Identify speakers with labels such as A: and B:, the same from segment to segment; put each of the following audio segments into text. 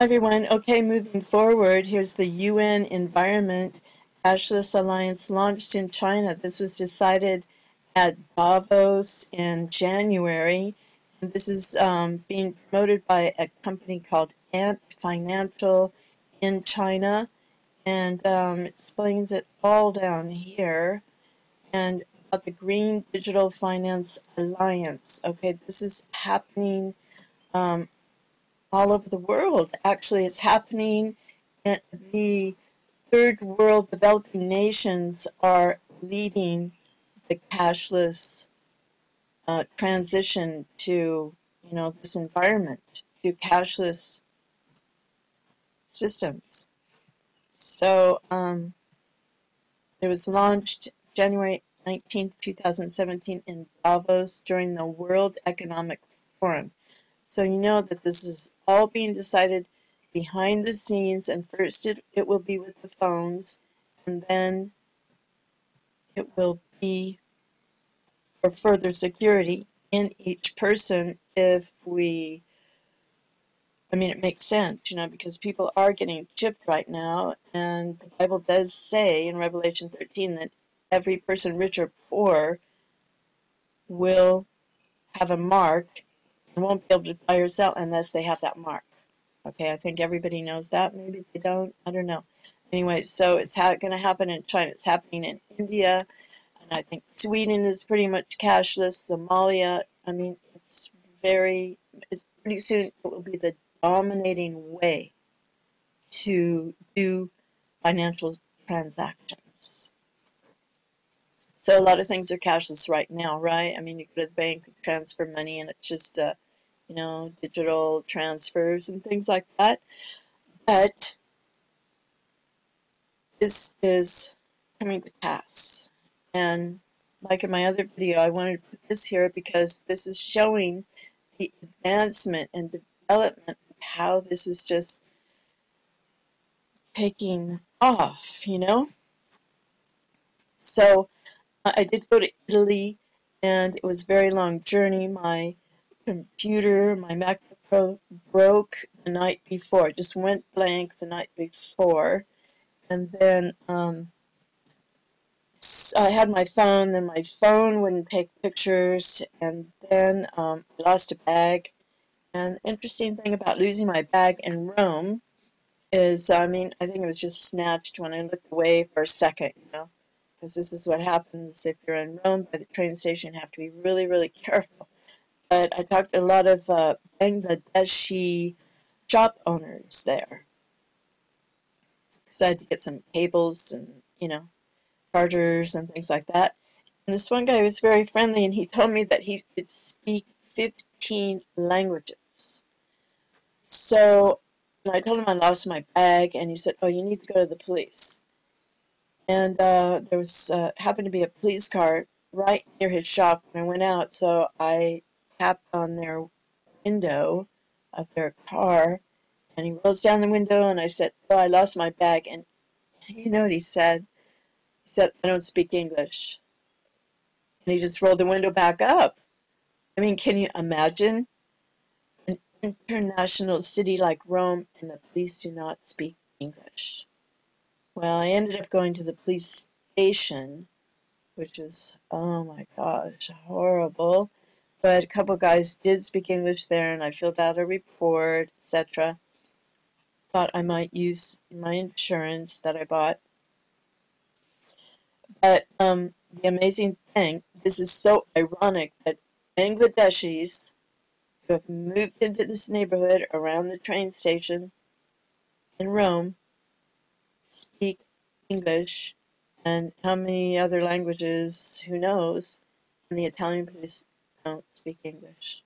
A: Everyone, okay, moving forward, here's the UN Environment Cashless Alliance launched in China. This was decided at Davos in January. And this is being promoted by a company called Ant Financial in China. And it explains it all down here. And about the Green Digital Finance Alliance. Okay, this is happening all over the world. Actually, it's happening in the third world developing nations are leading the cashless transition to, this environment, to cashless systems. So it was launched January 19th, 2017 in Davos during the World Economic Forum. So you know that this is all being decided behind the scenes, and first it will be with the phones, and then it will be for further security in each person if we, it makes sense, because people are getting chipped right now, and the Bible does say in Revelation 13 that every person, rich or poor, will have a mark and won't be able to buy or sell unless they have that mark. Okay, I think everybody knows that. Maybe they don't. I don't know. Anyway, so it's going to happen in China. It's happening in India. And I think Sweden is pretty much cashless. Somalia, it's pretty soon it will be the dominating way to do financial transactions. So a lot of things are cashless right now, right? You go to the bank, transfer money, and it's just digital transfers and things like that. But this is coming to pass. And like in my other video, I wanted to put this here because this is showing the advancement and development of how this is just taking off, So I did go to Italy, and it was a very long journey. My computer, my MacBook Pro, broke the night before. It just went blank the night before. And then I had my phone, then my phone wouldn't take pictures, and then I lost a bag. And the interesting thing about losing my bag in Rome is, I think it was just snatched when I looked away for a second, because this is what happens if you're in Rome by the train station. You have to be really, really careful. But I talked to a lot of Bangladeshi shop owners there. So I had to get some cables and, chargers and things like that. And this one guy was very friendly, and he told me that he could speak 15 languages. So I told him I lost my bag, and he said, "Oh, you need to go to the police." And there was happened to be a police car right near his shop when I went out, so I tapped on their window of their car, and he rolls down the window, and I said, "Oh, I lost my bag." And you know what he said? He said, "I don't speak English." And he just rolled the window back up. Can you imagine an international city like Rome and the police do not speak English? Well, I ended up going to the police station, which is, oh my gosh, horrible. But a couple guys did speak English there, and I filled out a report, etc. Thought I might use my insurance that I bought. But the amazing thing, this is so ironic that Bangladeshis who have moved into this neighborhood around the train station in Rome speak English, and how many other languages, who knows, and the Italian police don't speak English.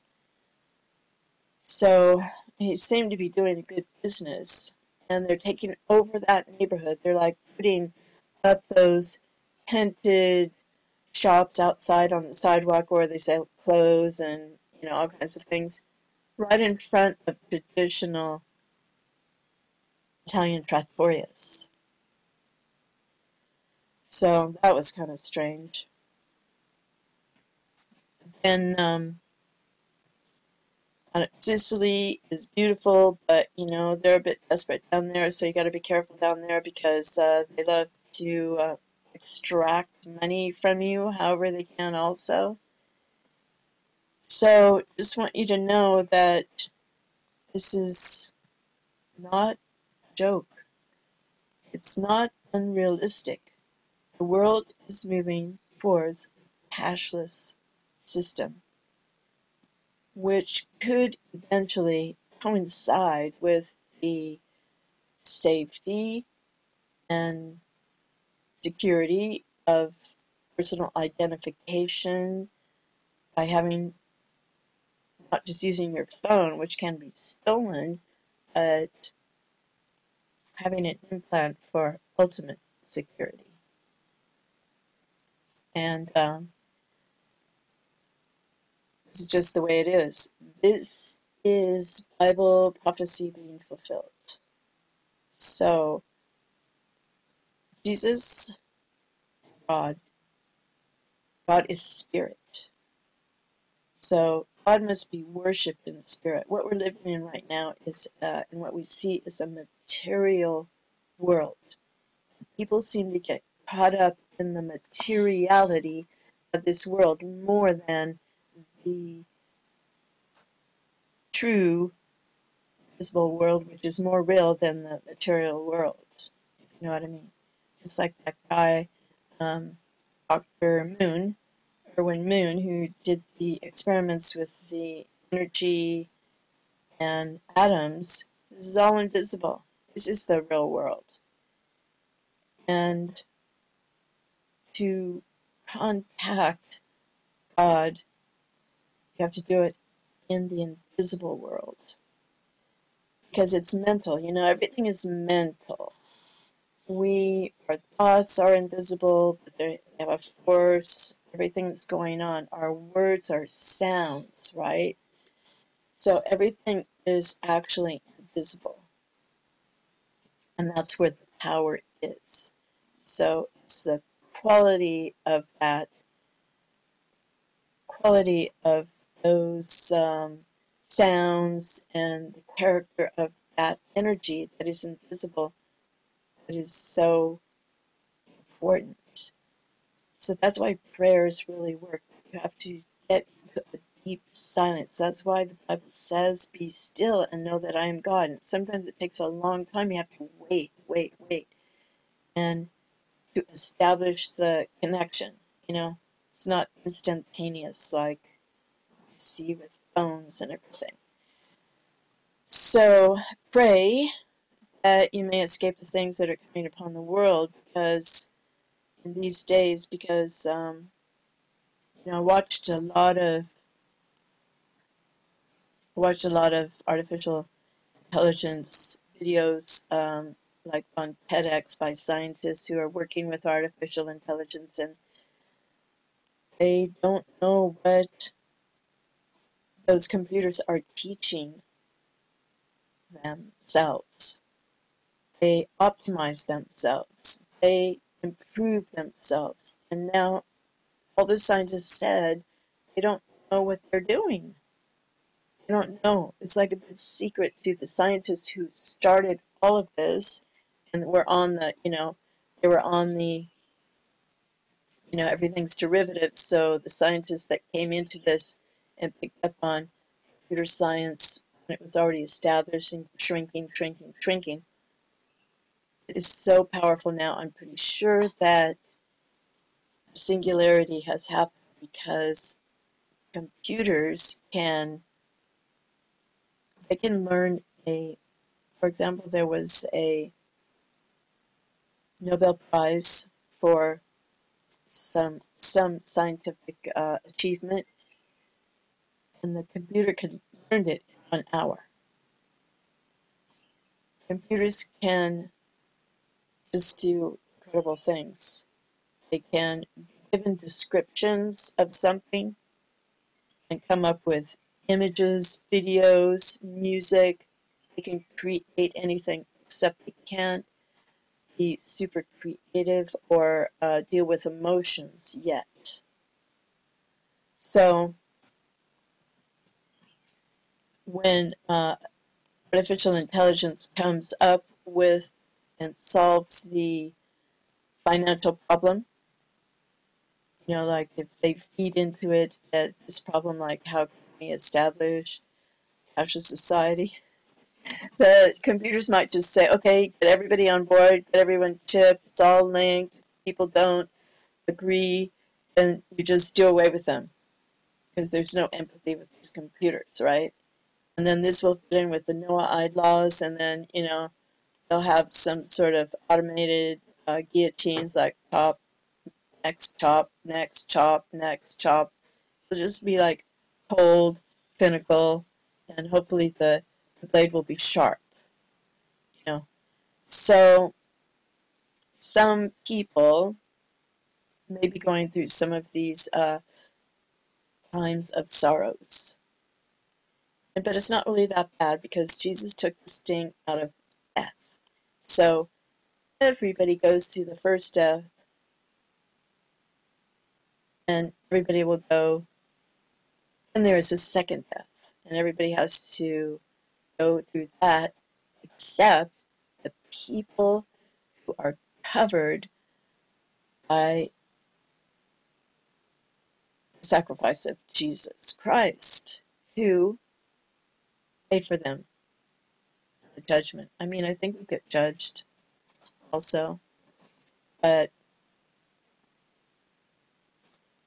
A: So he seemed to be doing a good business, and they're taking over that neighborhood. They're like putting up those tented shops outside on the sidewalk where they sell clothes and all kinds of things right in front of traditional Italian trattorias. So that was kind of strange. Then Sicily is beautiful, but you know they're a bit desperate down there, so you got to be careful down there because they love to extract money from you however they can also. So just want you to know that this is not a joke. It's not unrealistic. The world is moving towards a cashless system, which could eventually coincide with the safety and security of personal identification by having not just using your phone, which can be stolen, but having an implant for ultimate security. And this is just the way it is. This is Bible prophecy being fulfilled. So, Jesus, God is spirit. So God must be worshipped in the spirit. What we're living in right now is, and what we see is a material world. People seem to get caught up in the materiality of this world more than the true visible world, which is more real than the material world. If you know what I mean? Just like that guy, Dr. Moon, Erwin Moon, who did the experiments with the energy and atoms. This is all invisible. This is the real world. And to contact God, you have to do it in the invisible world. Because it's mental. You know, everything is mental. Our thoughts are invisible, but they have a force. Everything that's going on. Our words are sounds, right? So everything is actually invisible. And that's where the power is. So it's the quality of that, quality of those sounds and the character of that energy that is invisible that is so important. So that's why prayers really work. You have to get into a deep silence. That's why the Bible says, be still and know that I am God. And sometimes it takes a long time. You have to wait. And to establish the connection, you know. It's not instantaneous like you see with phones and everything. So pray that you may escape the things that are coming upon the world, because in these days, because I watched a lot of artificial intelligence videos, like on TEDx by scientists who are working with artificial intelligence, and they don't know what those computers are teaching themselves. They optimize themselves. They improve themselves. And now all the scientists said they don't know what they're doing. They don't know. It's like a big secret to the scientists who started all of this and were on the, they were on the, everything's derivative. So the scientists that came into this and picked up on computer science when it was already established and shrinking. It is so powerful now. I'm pretty sure that singularity has happened because computers can learn for example, there was a Nobel Prize for some scientific achievement, and the computer could learn it in 1 hour. Computers can just do incredible things. They can be given descriptions of something and come up with images, videos, music. They can create anything, except they can't be super creative or deal with emotions yet. So when artificial intelligence comes up with and solves the financial problem, like if they feed into it that this problem, like how can we establish cashless society, the computers might just say, okay, get everybody on board, get everyone chipped, it's all linked, people don't agree, then you just do away with them because there's no empathy with these computers, right? And then this will fit in with the Noahide laws, and then, they'll have some sort of automated guillotines like chop, next chop, next chop, next chop. It'll just be like cold, clinical, and hopefully the blade will be sharp, you know. So some people may be going through some of these times of sorrows. But it's not really that bad because Jesus took the sting out of death. So everybody goes through the first death, and everybody will go, and there is a second death, and everybody has to go through that, except the people who are covered by the sacrifice of Jesus Christ, who paid for them, the judgment. I mean, I think we get judged also, but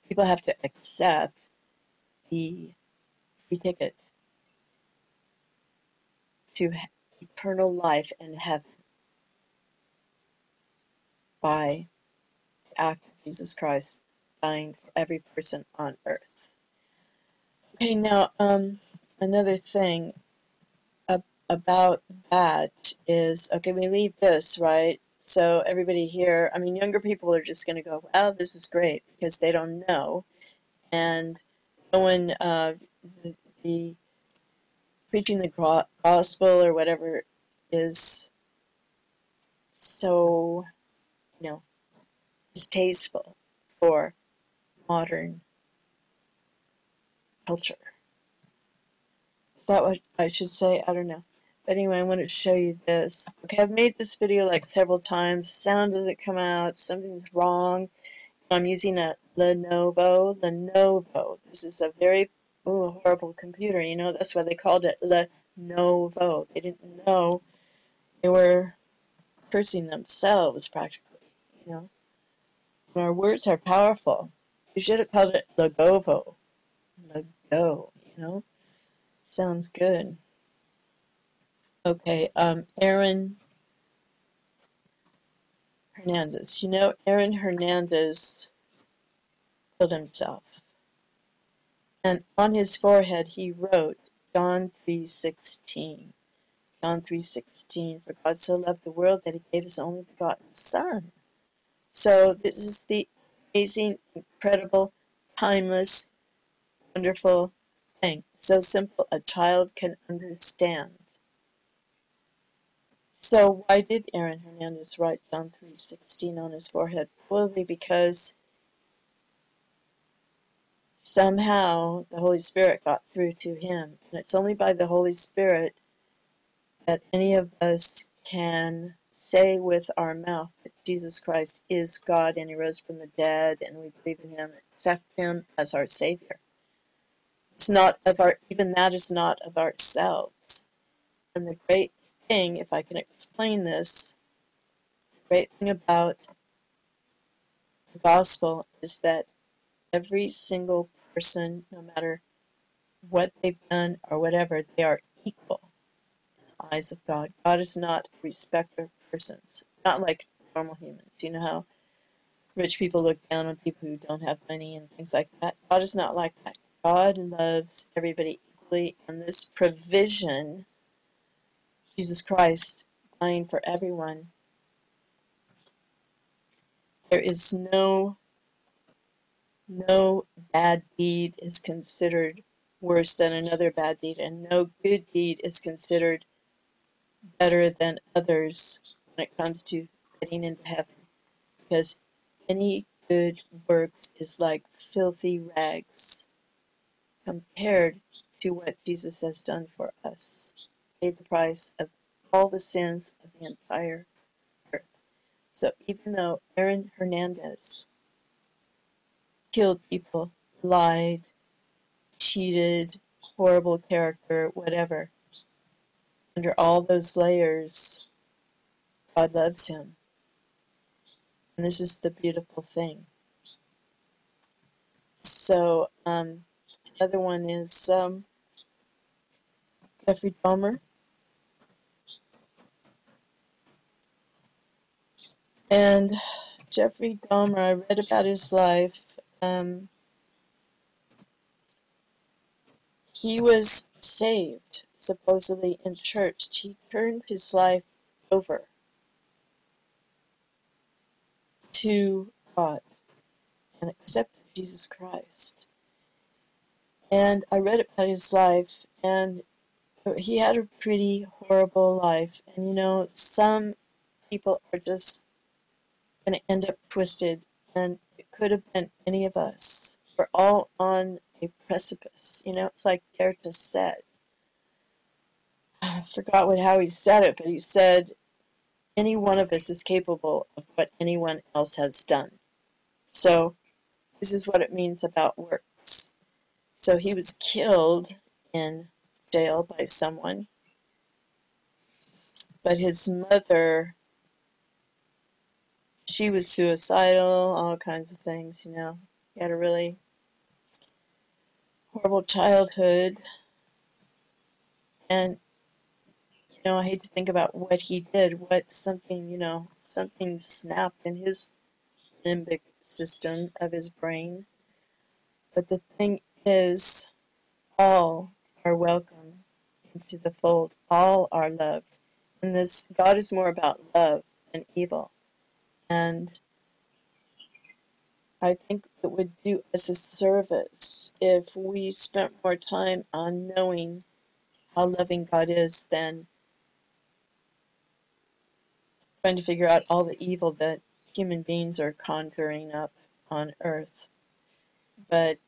A: people have to accept the free ticket to eternal life and heaven by the act of Jesus Christ dying for every person on earth. Okay, now another thing about that is, okay, we leave this, right? So everybody here, I mean, younger people are just going to go, wow, this is great, because they don't know. And no one, the preaching the gospel or whatever is so, distasteful for modern culture. Is that what I should say? I don't know. But anyway, I want to show you this. Okay, I've made this video like several times. Sound doesn't come out. Something's wrong. I'm using a Lenovo. This is a very horrible computer. That's why they called it Lenovo. They didn't know they were cursing themselves practically. And our words are powerful. You should have called it Legovo. Lego. Sounds good. Okay, Aaron Hernandez. Aaron Hernandez killed himself. And on his forehead he wrote John 3:16. John 3:16, for God so loved the world that he gave his only begotten Son. So this is the amazing, incredible, timeless, wonderful thing. So simple a child can understand. So why did Aaron Hernandez write John 3:16 on his forehead? Probably because somehow the Holy Spirit got through to him. And it's only by the Holy Spirit that any of us can say with our mouth that Jesus Christ is God and he rose from the dead and we believe in him, accept him as our Savior. It's not of even that is not of ourselves. And the great thing, if I can explain this, the great thing about the gospel is that every single person, no matter what they've done or whatever, they are equal in the eyes of God. God is not a respecter of persons, not like normal humans. You know how rich people look down on people who don't have money and things like that? God is not like that. God loves everybody equally, and this provision, Jesus Christ dying for everyone, there is no bad deed is considered worse than another bad deed, and no good deed is considered better than others when it comes to getting into heaven, because any good works is like filthy rags compared to what Jesus has done for us. Paid the price of all the sins of the entire earth. So even though Aaron Hernandez killed people, lied, cheated, horrible character, whatever, under all those layers, God loves him. And this is the beautiful thing. So, another one is Jeffrey Dahmer. And Jeffrey Dahmer, I read about his life. He was saved, supposedly, in church. He turned his life over to God and accepted Jesus Christ. And I read about his life, and he had a pretty horrible life. And you know, some people are just going to end up twisted, and it could have been any of us. We're all on a precipice. You know, it's like Goethe said. I forgot how he said it, but he said, any one of us is capable of what anyone else has done. So this is what it means about works. So he was killed in jail by someone, but his mother, she was suicidal, all kinds of things, you know. He had a really horrible childhood, and, you know, I hate to think about what he did, something snapped in his limbic system of his brain. But the thing is, all are welcome into the fold. All are loved. And this God is more about love than evil. And I think it would do us a service if we spent more time on knowing how loving God is than trying to figure out all the evil that human beings are conjuring up on earth. But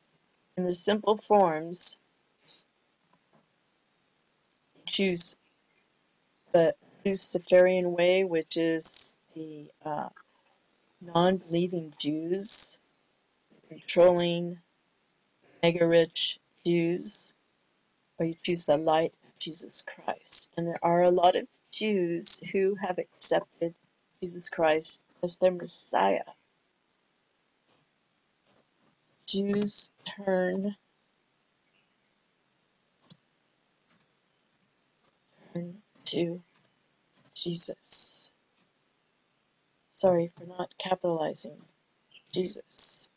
A: in the simple forms, choose the Luciferian way, which is the non-believing Jews, controlling, mega-rich Jews, or you choose the light of Jesus Christ. And there are a lot of Jews who have accepted Jesus Christ as their Messiah. Jews turn to Jesus. Sorry for not capitalizing. Jesus.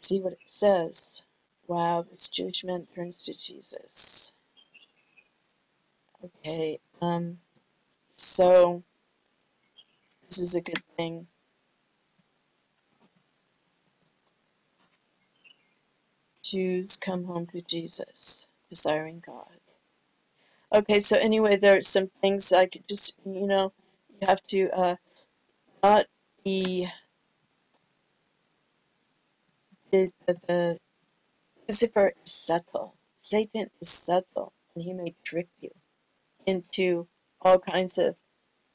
A: See what it says. Wow, this Jewish man turns to Jesus. Okay, so this is a good thing. Jews come home to Jesus, desiring God. Okay, so anyway, there are some things I could just, you have to not be the Lucifer is subtle. Satan is subtle, and he may trick you into all kinds of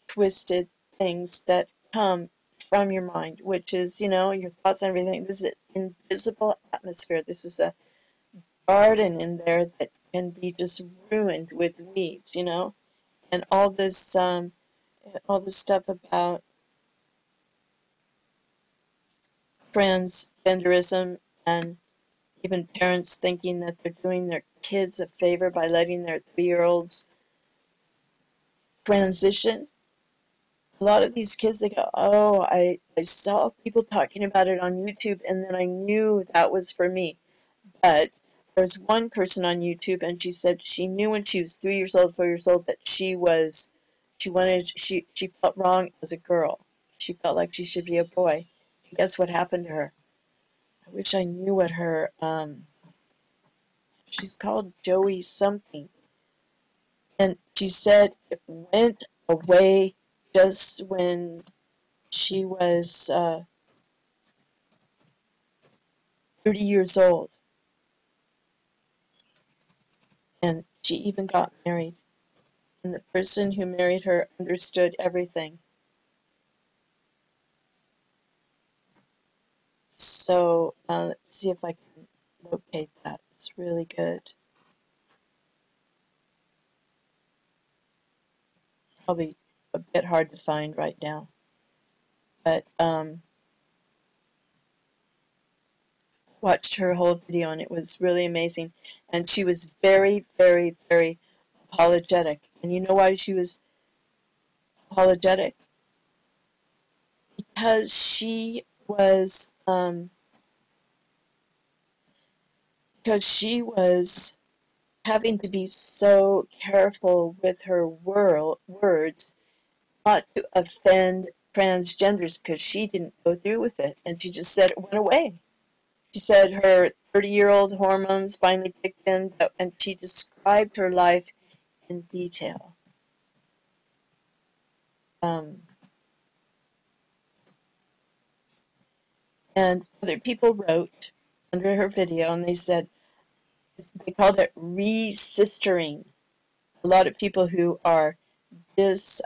A: twisted things that come from your mind, which is, your thoughts and everything. This is an invisible atmosphere. This is a garden in there that can be just ruined with weeds, and all this stuff about transgenderism and even parents thinking that they're doing their kids a favor by letting their 3-year-olds transition. A lot of these kids, they go, oh, I saw people talking about it on YouTube, and then I knew that was for me. But there's one person on YouTube, and she said she knew when she was 3 years old, 4 years old, that she felt wrong as a girl. She felt like she should be a boy. And guess what happened to her? I wish I knew what her, she's called Joey something. And she said it went away just when she was 30 years old. And she even got married. And the person who married her understood everything. So let's see if I can locate that. It's really good. Probably a bit hard to find right now. But watched her whole video and it was really amazing. And she was very, very, very apologetic. And you know why she was apologetic? Because she was having to be so careful with her words not to offend transgenders, because she didn't go through with it, and she just said it went away. She said her 30-year-old hormones finally kicked in, and she described her life in detail. And other people wrote under her video, and they said, they called it re-sistering. A lot of people who are this,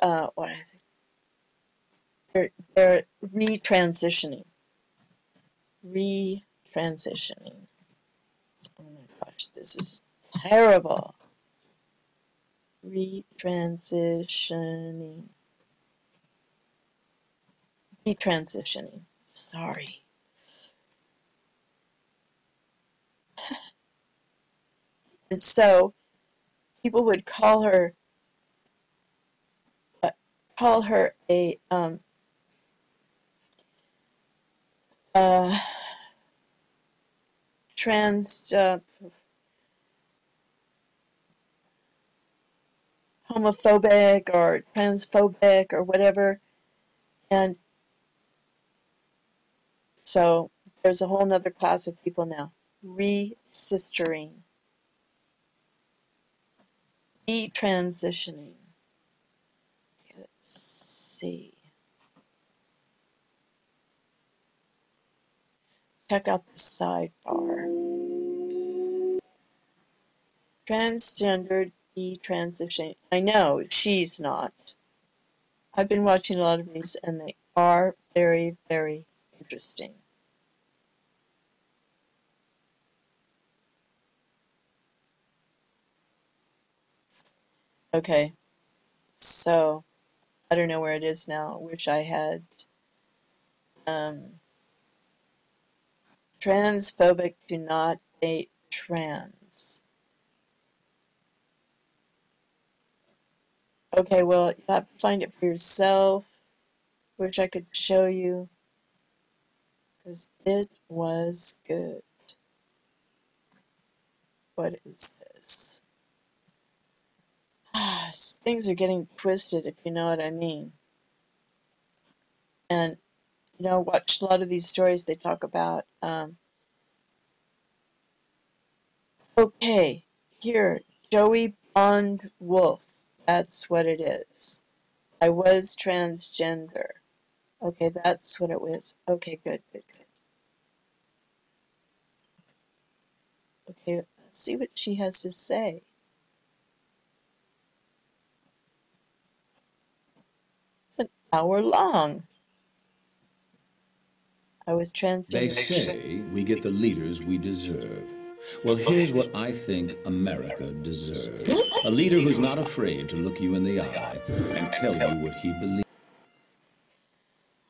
A: they're re-transitioning. Re-transitioning. Oh my gosh, this is terrible. Re-transitioning. Detransitioning. Sorry. And so people would call her a homophobic or transphobic or whatever. And so there's a whole nother class of people now. Re-sistering. Detransitioning. Let's see. Check out the sidebar. Transgender detransitioning. I know, she's not. I've been watching a lot of these and they are very, very interesting. Okay, so I don't know where it is now. I wish I had transphobic do not date trans. Okay, well, you have to find it for yourself. Wish I could show you, because it was good. What is this? Things are getting twisted, if you know what I mean. And, you know, watch a lot of these stories they talk about. Okay, here, Joey Bond Wolf. That's what it is. I was transgender. Okay, that's what it was. Okay, good, good, good. Okay, let's see what she has to say. An hour long. I was transgender.
B: They say we get the leaders we deserve. Well, here's what I think America deserves. A leader who's not afraid to look you in the eye and tell you what he believes.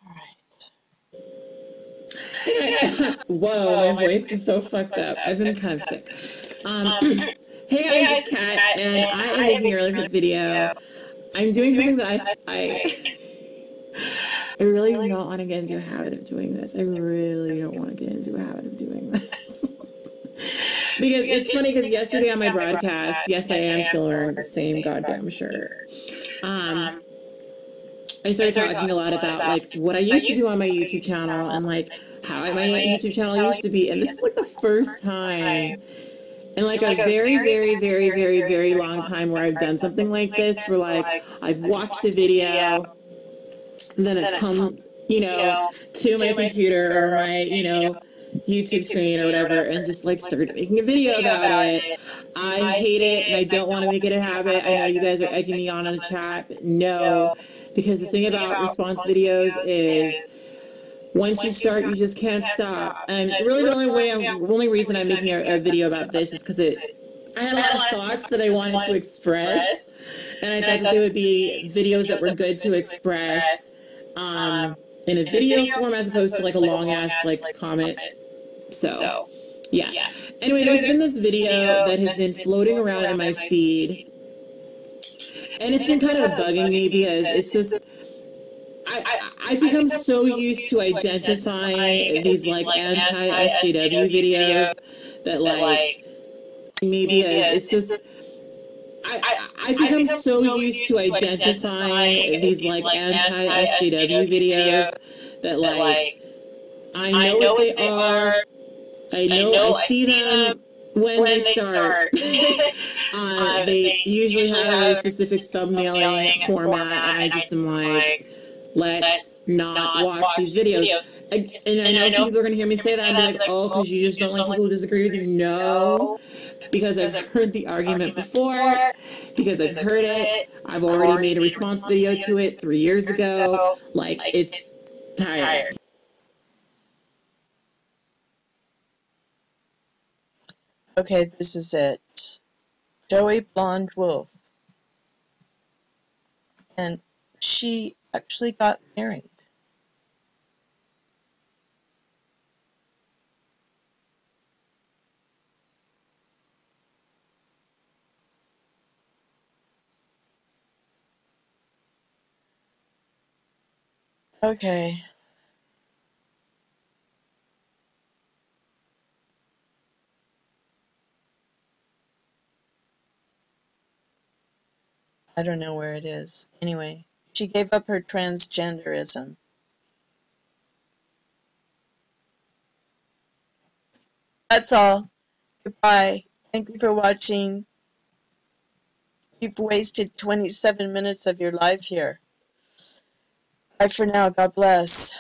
A: All
C: right. Whoa, my voice is so fucked up. I've been kind of sick. Hey guys, it's Kat, and I am making a really quick video. I'm doing something that I really do not want to get into a habit of doing this. I really don't want to get into a habit of doing this. Because it's funny, because yesterday on my broadcast, yes, I am still wearing the same goddamn shirt. I started talking a lot about, like, what I used to do on my YouTube channel and, like, how my YouTube channel used to be. And this is, like, the first time in, like, a very, very, very, very, very long time where I've done something like this, where, like, I've watched the video, then it come, you know, to my computer or my, you know, YouTube screen or whatever and just like started making a video about it. I hate it and I don't want to make it a habit. I know you guys are egging me on in the chat, but no, because the thing about response videos is once you start, you just can't stop. And really the only reason I'm making a video about this is because I had a lot of thoughts that I wanted to express, and I thought that they would be videos that were good to express in a video form as opposed to like a long ass like comment. So yeah. Anyway, there's been this video that has been floating around in my feed, and it's been kind of bugging me because it's just I've become so used to identifying these like anti-SJW videos that like maybe it's just I've become so used to identifying these like anti-SJW videos that like I know what they are. I see them when they start. They usually have a very specific thumbnailing format, and I just am like, let's not watch these videos. And I know some people are going to hear me say that and be like, oh, because you just don't like people who disagree with you. No, because I've heard the argument before, because I've heard it. I've already made a response video to it 3 years ago. Like, it's tired.
A: Okay, this is it. Joey Blonde Wolf. And she actually got married. Okay. I don't know where it is. Anyway, she gave up her transgenderism. That's all. Goodbye. Thank you for watching. You've wasted 27 minutes of your life here. Bye for now. God bless.